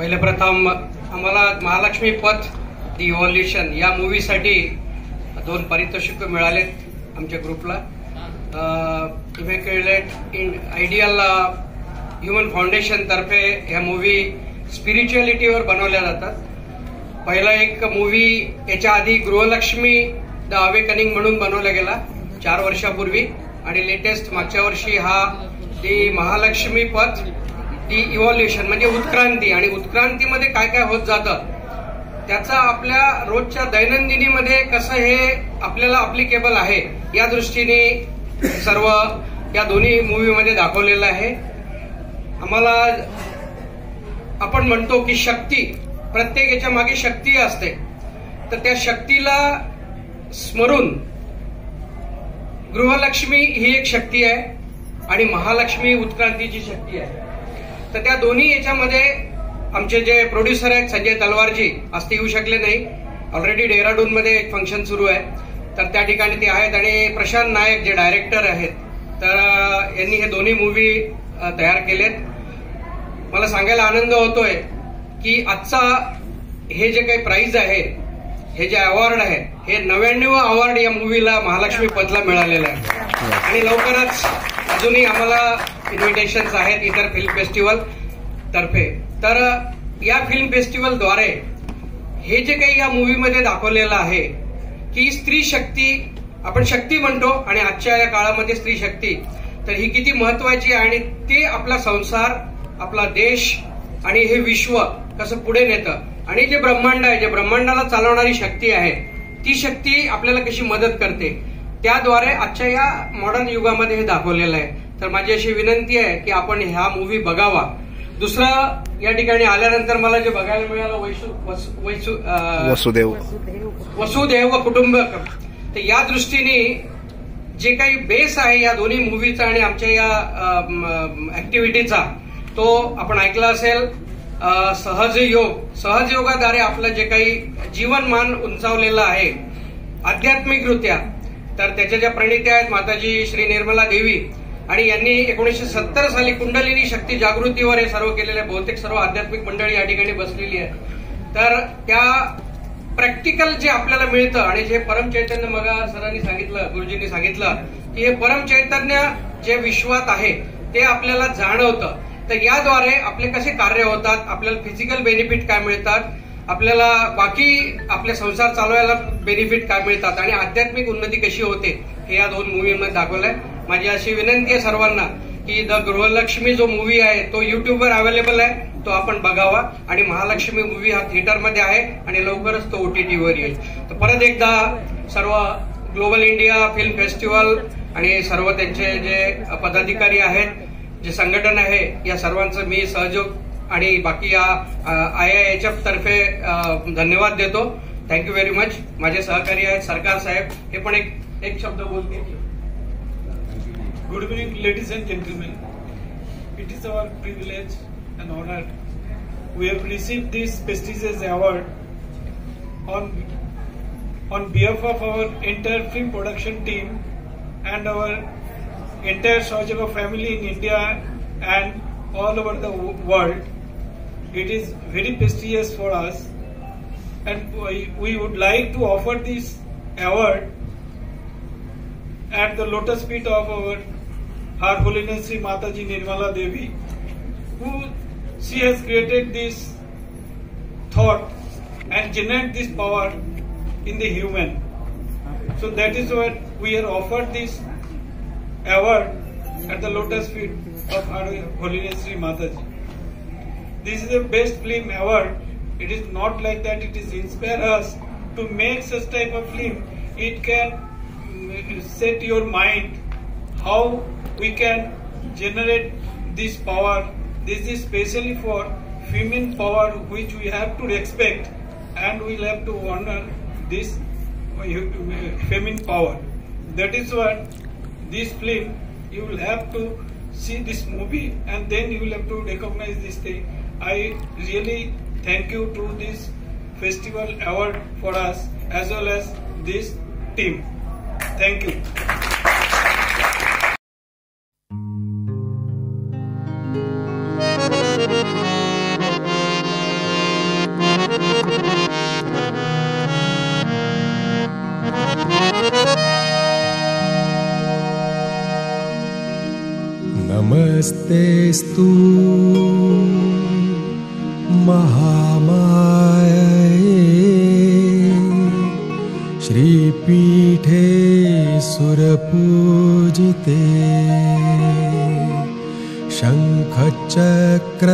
पहिले प्रथम आम्हाला महालक्ष्मी पथ दी इव्हॉल्युशन या मूवीसाठी 2 पारितोषिक मिळालेत आमच्या ग्रुपला. इमॅक्युलेट आयडियल ह्युमन फाउंडेशन तर्फे ह्या मूवी स्पिरिच्युअलिटीवर बनवल्या जातात. पहिला एक मूवी याच्या आधी गृहलक्ष्मी द अवेकनिंग म्हणून बनवला गेला 4 वर्षापूर्वी, आणि लेटेस्ट मागच्या वर्षी हा दी महालक्ष्मी पथ दी इव्हॉल्युशन म्हणजे उत्क्रांती. आणि उत्क्रांतीमध्ये काय काय होत जातं त्याचा आपल्या रोजच्या दैनंदिनीमध्ये कसं हे आपल्याला अप्लिकेबल आहे या दृष्टीने सर्व या दोन्ही मूवीमध्ये दाखवलेलं आहे. आम्हाला आपण म्हणतो की शक्ती, प्रत्येक याच्या मागे शक्ती असते, तर त्या शक्तीला स्मरून गृहलक्ष्मी ही एक शक्ती आहे आणि महालक्ष्मी उत्क्रांतीची शक्ती आहे. तर त्या दोन्ही याच्यामध्ये आमचे जे प्रोड्युसर आहेत संजय तलवारजी आज ते येऊ शकले नाही. ऑलरेडी डेहराडून मध्ये एक फंक्शन सुरू आहे, तर त्या ठिकाणी ते आहेत. आणि प्रशांत नायक जे डायरेक्टर आहेत, तर यांनी हे दोन्ही मूवी तयार केलेत. मला सांगायला आनंद होतोय की आजचा हे जे काही प्राइज आहे, हे जे अवॉर्ड आहे, हे 99वा अवॉर्ड या मूवीला महालक्ष्मी पथला मिळालेला आहे. आणि लवकरच अजूनही आम्हाला इन्व्हिटेशन्स आहेत इतर फिल्म फेस्टिवल तर्फे. तर या फिल्म फेस्टिवलद्वारे हे जे काही या मूवीमध्ये दाखवलेलं आहे की स्त्री शक्ती, आपण शक्ती म्हणतो, आणि आजच्या या काळामध्ये स्त्री शक्ती तर ही किती महत्वाची आहे, आणि ते आपला संसार, आपला देश आणि हे विश्व कसं पुढे नेतं, आणि जे ब्रह्मांड आहे, जे ब्रह्मांडाला चालवणारी शक्ती आहे, ती शक्ती आपल्याला कशी मदत करते, त्याद्वारे आजच्या या मॉडर्न युगामध्ये हे दाखवलेलं आहे. तर माझी अशी विनंती आहे की आपण हा मूवी बघावा. दुसरं, या ठिकाणी आल्यानंतर मला जे बघायला मिळालं वसुदेव कुटुंबकम, तर या दृष्टीने जे काही बेस आहे या दोन्ही मूवीचा आणि आमच्या या ऍक्टिव्हिटीचा, तो आपण ऐकला असेल. सहजयोगाद्वारे आपलं जे काही जीवनमान उंचावलेलं आहे आध्यात्मिकरित्या, तर त्याच्या ज्या प्रणित्या आहेत माताजी श्री निर्मला देवी, आणि यांनी 1970 साली कुंडलिनी शक्ती जागृतीवर हे सर्व केलेले, बहुतेक सर्व आध्यात्मिक मंडळी या ठिकाणी बसलेली आहे. तर त्या प्रॅक्टिकल जे आपल्याला मिळतं, आणि जे परमचैतन्य मगा सरांनी सांगितलं, गुरुजींनी सांगितलं की हे परमचैतन्य जे विश्वात आहे ते आपल्याला जाणवतं. तर याद्वारे आपले कसे कार्य होतात, आपल्याला फिजिकल बेनिफिट काय मिळतात, आपल्याला बाकी आपले संसार चालवायला बेनिफिट काय मिळतात, आणि आध्यात्मिक उन्नती कशी होते हे या 2 मूवीमध्ये दाखवलंय. माझी अशी विनंती आहे सर्वांना की द गृहलक्ष्मी जो मूवी आहे तो युट्यूबवर अवेलेबल आहे, तो आपण बघावा. आणि महालक्ष्मी मूवी हा थिएटरमध्ये आहे आणि लवकरच तो OTTवर येईल. तर परत एकदा सर्व ग्लोबल इंडिया फिल्म फेस्टिवल आणि सर्व त्यांचे जे पदाधिकारी आहेत, जे संघटन आहे, या सर्वांचं मी सहयोग आणि बाकी या IIHF तर्फे धन्यवाद देतो. Thank you very much. माझे सहकारी आहेत सरकार साहेब, हे पण एक शब्द बोलतील. Good evening, ladies and gentlemen. It is our privilege and honor. We have received this prestigious award on behalf of our entire film production team and our entire Sahajaga family in India and all over the world. It is very prestigious for us, and we would like to offer this award at the lotus feet of our Her Holiness Sri Mataji Nirmala Devi, who she has created this thought and generated this power in the human. So that is why we are offered this award at the lotus feet of Her Holiness Sri Mataji. This is the best film award. It is not like that it is inspire us to make such type of film. It can set your mind how we can generate this power. This is specially for female power, which we have to respect, and we will have to honor this feminine power. That is what this film, you will have to see this movie and then you will have to recognize this thing. I really thank you to this festival award for us as well as this team. Thank you. नमस्तेस्तु महामाये श्रीपीठे सुरपूजिते शङ्खचक्र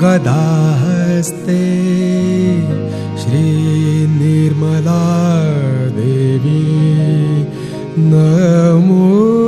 गदाहस्ते श्रीनिर्मला देवी नमो